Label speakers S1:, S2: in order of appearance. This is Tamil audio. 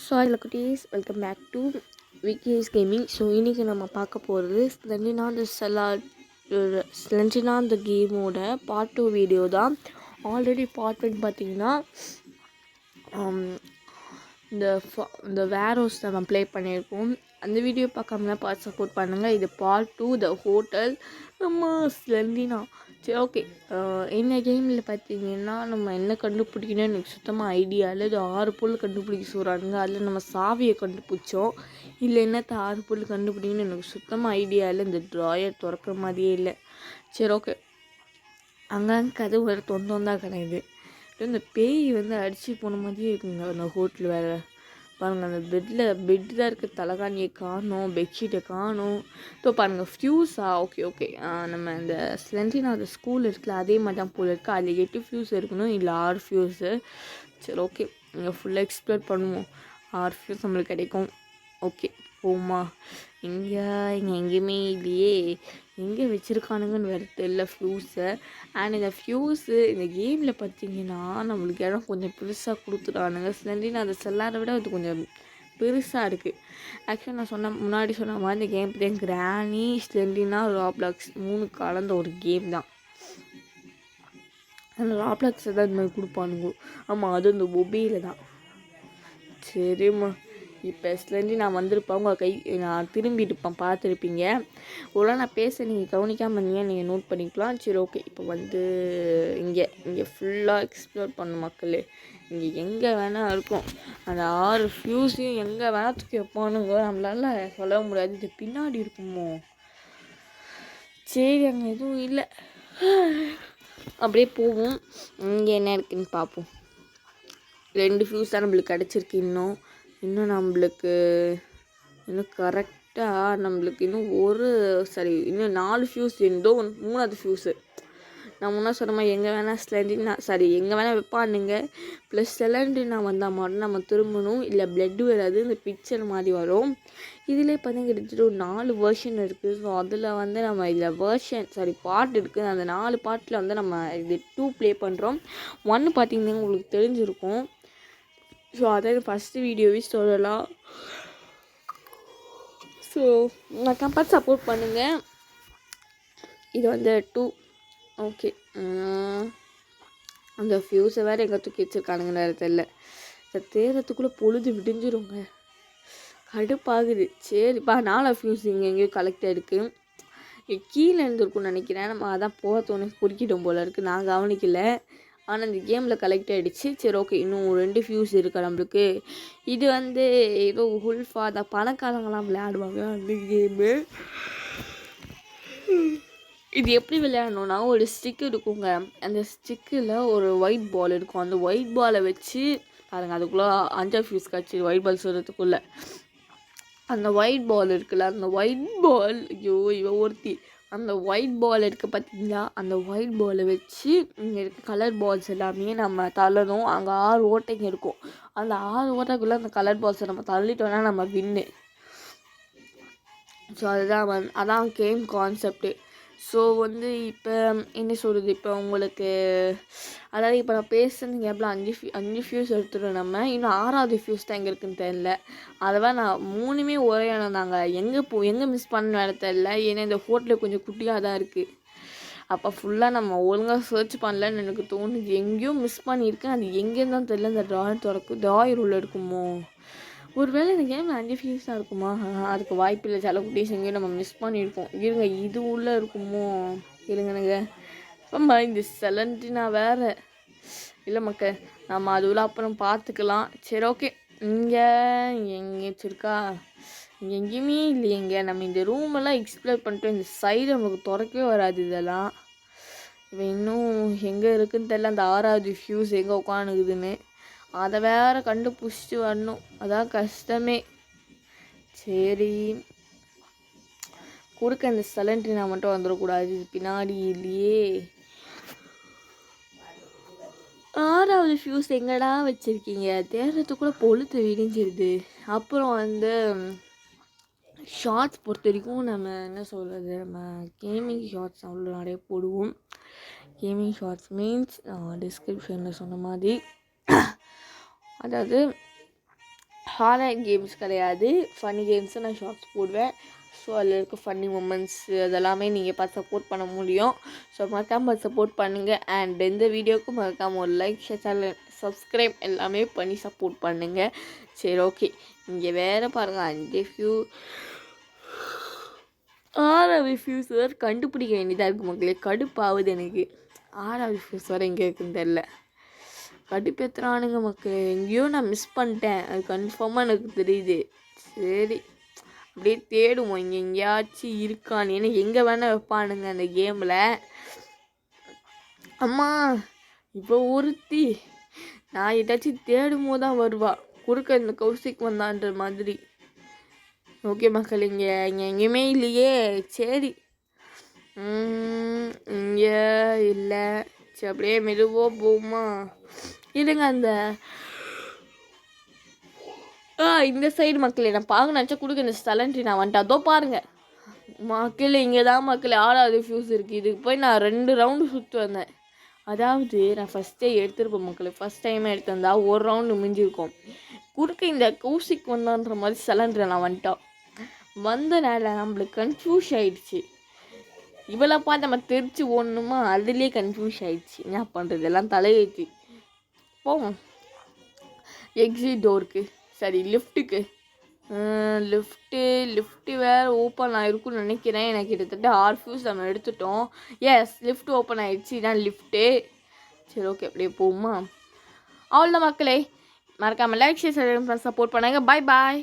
S1: ஸோ அதில் குட்டீஸ் welcome back to Vikesh gaming. So இன்றைக்கி நம்ம பார்க்க போகிறது ஸ்லெண்டினா அந்த கேமோட பார்ட் 2 வீடியோ தான். ஆல்ரெடி பார்ட் 1 பார்த்திங்கன்னா இந்த வேரோஸ் நம்ம ப்ளே பண்ணியிருக்கோம். அந்த வீடியோ பார்க்காமலாம் பார்த்து சப்போர்ட் பண்ணுங்கள். இது பார்ட் 2 த ஹோட்டல் நம்ம ஸ்லெண்டினா. சரி, ஓகே. என்ன கேமில் பார்த்தீங்கன்னா நம்ம என்ன கண்டுபிடிக்கணும்னு எனக்கு சுத்தமாக ஐடியா இல்லை. இது 6 பொருள் கண்டுபிடிக்க சொல்கிறாங்க. அதில் நம்ம சாவியை கண்டுபிடிச்சோம். இல்லை என்னத்தை 6 பொருள் கண்டுபிடிக்கணும்னு எனக்கு சுத்தமாக ஐடியா இல்லை. இந்த ட்ராயர் திறக்கிற மாதிரியே இல்லை. சரி, ஓகே. அங்கங்கே கதவு வேறு தொந்தம் கிடையாது. இந்த பேய் அடிச்சு போன மாதிரியே இருக்குங்க அந்த ஹோட்டல். வேறு பாருங்கள், அந்த பெட்டு தான் இருக்குது. தலைகாணியை காணும், பெட்ஷீட்டை காணும். ஸோ பாருங்கள், ஃப்யூஸா? ஓகே. நம்ம இந்த ஸ்லெண்டினா அந்த ஸ்கூல் இருக்குல்ல, அதே மாதிரி தான் போல் இருக்குது. அதில் 8 ஃப்யூஸ் இருக்கணும், இல்லை 6 ஃப்யூஸு. சரி, ஓகே. இங்கே ஃபுல்லாக எக்ஸ்ப்ளோர் பண்ணுவோம். 6 ஃப்யூஸ் நம்மளுக்கு கிடைக்கும். ஓகே, போமா. இங்கே எங்கேயுமே இல்லையே. எங்கே வச்சுருக்கானுங்கன்னு வேறு தெரியல ஃப்யூஸை. அண்ட் இந்த ஃப்யூஸு இந்த கேமில் பார்த்திங்கன்னா நம்மளுக்கு இடம் கொஞ்சம் பெருசாக கொடுத்துட்டானுங்க. ஸ்லெண்டினா அந்த செல்லாரை விட அது கொஞ்சம் பெருசாக இருக்குது. ஆக்சுவலாக நான் முன்னாடி சொன்ன மாதிரி இந்த கேம் பார்த்தீங்கன்னா கிரானி, ஸ்லெண்டினா, ராப்ளாக்ஸ் 3 கலந்த ஒரு கேம் தான். அந்த ராப்ளாக்ஸை தான் இந்த மாதிரி கொடுப்பானுங்க. ஆமாம், அது இந்த மொபைலில் தான். சரிம்மா, இப்போ ஸ்லெண்டி நான் வந்திருப்பேன். உங்கள் நான் திரும்பிட்டுப்பேன், பார்த்துருப்பீங்க. ஒரு நான் பேச நீங்கள் கவனிக்காமல் இருந்தீங்க, நீங்கள் நோட் பண்ணிக்கலாம். சரி, ஓகே. இப்போ இங்கே ஃபுல்லாக எக்ஸ்ப்ளோர் பண்ணும் மக்கள். இங்கே எங்கே வேணால் இருக்கும். அந்த 6 ஃப்யூஸையும் எங்கே வேணால் தூக்கி வைப்பானுங்க. நம்மளால சொல்ல முடியாது. இது பின்னாடி இருக்குமோ? சரி, அங்கே எதுவும் இல்லை. அப்படியே போவோம். இங்கே என்ன இருக்குதுன்னு பார்ப்போம். 2 ஃப்யூஸ் தான் நம்மளுக்கு கிடச்சிருக்கு. இன்னும் நம்மளுக்கு கரெக்டாக நம்மளுக்கு இன்னும் 4 ஃப்யூஸ் இருந்தோ. 3வது ஃப்யூஸு நான் முன்னே சொன்ன மாதிரி எங்கே வேணால் எங்கே வேணால் வைப்பானுங்க. ப்ளஸ் சிலிண்டர்னா வந்தால் மட்டும் நம்ம திரும்பணும், இல்லை பிளட் வராது. இந்த பிக்சர் மாதிரி வரும். இதில் பார்த்தீங்கன்னா கிட்டத்தட்ட ஒரு 4 வெர்ஷன் இருக்குது. ஸோ அதில் நம்ம இதில் பாட்டு இருக்குது. அந்த 4 பாட்டில் நம்ம இது 2 ப்ளே பண்ணுறோம். 1 பார்த்திங்கன்னா உங்களுக்கு தெரிஞ்சிருக்கும். ஸோ அதாவது ஃபஸ்ட்டு வீடியோவே சொல்லலாம். ஸோ நான் கம்பேர் சப்போர்ட் பண்ணுங்கள். இது 2 ஓகே. அந்த ஃப்யூஸை வேறு எங்கே தூக்கி வச்சுருக்கானுங்கன்னு வேறு தெரியல. இந்த தேரத்துக்குள்ளே பொழுது விடிஞ்சிருங்க, கடுப்பாகுது. சரிப்பா, 4 ஃப்யூஸ் இங்கே எங்கேயோ கலெக்ட் ஆகிருக்கு. கீழே இருந்துருக்குன்னு நினைக்கிறேன். நம்ம அதான் போக தோணு பொறுக்கிட்டோம் போல் இருக்குது. நான் கவனிக்கல. ஆனால் இந்த கேமில் கலெக்ட் ஆகிடுச்சு. சரி, ஓகே. இன்னும் 2 ஃப்யூஸ் இருக்கா நம்மளுக்கு. இது ஏதோ ஹுல்ஃபா அந்த பணக்காரங்களாம் விளையாடுவாங்க அந்த கேமு. இது எப்படி விளையாடணுன்னா, ஒரு ஸ்டிக் இருக்குங்க. அந்த ஸ்டிக்கில் ஒரு ஒயிட் பால் இருக்கும். அந்த ஒயிட் பாலை வச்சு பாருங்கள், அதுக்குள்ளே 5 ஃப்யூஸ் கிடச்சி ஒயிட் பால் சொல்கிறதுக்குள்ளே. அந்த ஒயிட் பால் இருக்குல்ல, அந்த ஒயிட் பால் அந்த ஒயிட் பால் இருக்குது பார்த்தீங்களா? அந்த ஒயிட் பாலை வச்சு இங்கே இருக்க கலர் பால்ஸ் எல்லாமே நம்ம தள்ளணும். அங்கே 6 ஓட்டைங்க இருக்கும். அந்த 6 ஓட்டைக்குள்ளே அந்த கலர் பால்ஸை நம்ம தள்ளிட்டோன்னா நம்ம வின்னு. ஸோ அதான் கேம் கான்செப்ட்டு. ஸோ இப்போ என்ன சொல்கிறது, இப்போ உங்களுக்கு அதாவது இப்போ நான் பேசுகிறது எவ்வளோ 5 ஃப்யூஸ் எடுத்துட்டோம். நம்ம இன்னும் 6வது ஃப்யூஸ் தான் எங்கே இருக்குதுன்னு தெரில. அதெல்லாம் நான் 3மே ஒரே இடம் தாங்க. எங்கே மிஸ் பண்ண இடம் தெரில. ஏன்னா இந்த ஹோட்டலில் கொஞ்சம் குட்டியாக தான் இருக்குது. அப்போ ஃபுல்லாக நம்ம ஒழுங்காக சர்ச் பண்ணலன்னு எனக்கு தோணுது. எங்கேயோ மிஸ் பண்ணியிருக்கேன். அது எங்கேன்னு தான் தெரில. இந்த ட்ராயர் உள்ள இருக்குமோ? ஒரு வேளை இந்த கேமில் 5 ஃப்யூஸ் தான் இருக்குமா? அதுக்கு வாய்ப்பு இல்லை. சில குட்டீஸ் எங்கேயும் நம்ம மிஸ் பண்ணியிருக்கோம். இருங்க, இது உள்ளே இருக்குமோ? இருங்க. ஆமாம், இந்த சிலிண்டர்னா வேறு இல்லை மக்கள். நம்ம அது உள்ள அப்புறம் பார்த்துக்கலாம். சரி, ஓகே. இங்கே எங்கே வச்சுருக்கா? இங்கே எங்கேயுமே இல்லையேங்க. நம்ம இந்த ரூமெல்லாம் எக்ஸ்ப்ளோர் பண்ணிட்டு இந்த சைடு நமக்கு திறக்கவே வராது. இதெல்லாம் இப்போ இன்னும் எங்கே இருக்குதுன்னு தெரில. அந்த 6வது ஃப்யூஸ் எங்கே உட்காந்துக்குதுன்னு அதை வேறு கண்டுபிடிச்சிட்டு வரணும். அதான் கஷ்டமே. சரி, கொடுக்க இந்த சிலிண்டர் நான் மட்டும் வந்துடக்கூடாது. இது பின்னாடி இல்லையே. 6வது ஃப்யூஸ் எங்கடா வச்சுருக்கீங்க? தேடுறதுக்குள்ளே பொழுது விடிஞ்சிருது. அப்புறம் ஷார்ட்ஸ் பொறுத்த வரைக்கும் நம்ம என்ன சொல்கிறது, நம்ம கேமிங் ஷார்ட்ஸ் அவ்வளோ நிறைய போடுவோம். கேமிங் ஷார்ட்ஸ் மீன்ஸ் டிஸ்கிரிப்ஷனில் சொன்ன மாதிரி, அதாவது ஹாரர் கேம்ஸ் கிடையாது, ஃபன்னி கேம்ஸு நான் ஷார்ட்ஸ் போடுவேன். ஸோ அதில் இருக்க ஃபன்னி மூமெண்ட்ஸு அதெல்லாமே நீங்கள் பார்த்து சப்போர்ட் பண்ண முடியும். ஸோ மறக்காமல் சப்போர்ட் பண்ணுங்கள். அண்ட் இந்த வீடியோவுக்கும் மறக்காமல் ஒரு லைக், ஷேர், சேனல் சப்ஸ்கிரைப் எல்லாமே பண்ணி சப்போர்ட் பண்ணுங்கள். சரி, ஓகே. இங்கே வேறு பாருங்கள், 6 ரிவ்யூஸ் வேறு கண்டுபிடிக்க வேண்டியதாக இருக்குது மக்களே. கடுப்பாகுது எனக்கு. 6 ரிவ்யூஸ் வேறு எங்கே இருக்குன்னு தெரில. கடுப்பேற்றுறானுங்க மக்களே. எங்கேயோ நான் மிஸ் பண்ணிட்டேன், அது கன்ஃபார்மாக எனக்கு தெரியுது. சரி, அப்படியே தேடுவோம் இங்கே எங்கேயாச்சும் இருக்கான்னு. ஏன்னா எங்கே வேணால் வைப்பானுங்க அந்த கேமில். அம்மா இப்போ ஒருத்தி நான் ஏதாச்சும் தேடும் போது தான் வருவா, குறுக்க இந்த கௌசிக் வந்தான்ற மாதிரி. ஓகே மக்கள், இங்கே எங்கேயுமே இல்லையே. சரி, இங்கே இல்லை. சரி, அப்படியே மெதுவாக போகுமா இருங்க. அந்த இந்த சைடு மக்களே நான் பார்க்க நினச்சா கொடுக்க இந்த ஸ்டலன்ட்ரி நான் வந்துட்டு அதோ பாருங்கள் மக்களே. இங்கே தான் மக்களே 6வது ஃபியூஸ் இருக்குது. இதுக்கு போய் நான் 2 ரவுண்டு சுற்றி வந்தேன். அதாவது நான் ஃபஸ்ட்டே எடுத்துருப்பேன் மக்களே. ஃபஸ்ட் டைமே எடுத்து வந்தால் ஒரு ரவுண்டு முடிஞ்சிருக்கோம். குறுக்க இந்த கௌசிக் வந்தான்ற மாதிரி ஸ்டலன்ட்ரி நான் வந்துட்டோம். வந்தனால நம்மளுக்கு கன்ஃபியூஸ் ஆகிடுச்சு. இவளை பார்த்து நம்ம தெரிச்சு ஓடணுமா, அதுலேயே கன்ஃபியூஸ் ஆகிடுச்சு. என்ன பண்ணுறது, எல்லாம் தலையேற்றி போவோம் எக்ஸிட் டோருக்கு. சரி, லிஃப்ட்டுக்கு. லிஃப்ட்டு வேறு ஓப்பன் ஆகிருக்குன்னு நினைக்கிறேன். எனக்கு கிட்டத்தட்ட 6 ஃபியூஸ் நம்ம எடுத்துட்டோம். எஸ், லிஃப்ட் ஓப்பன் ஆகிடுச்சு. இதான் லிஃப்ட்டு. சரி, ஓகே, அப்படியே போகுமா. அவ்வளோதான் மக்களே. மறக்காமல் லைக், ஷேர், சப்போர்ட் பண்ணுங்கள். பாய் பாய்.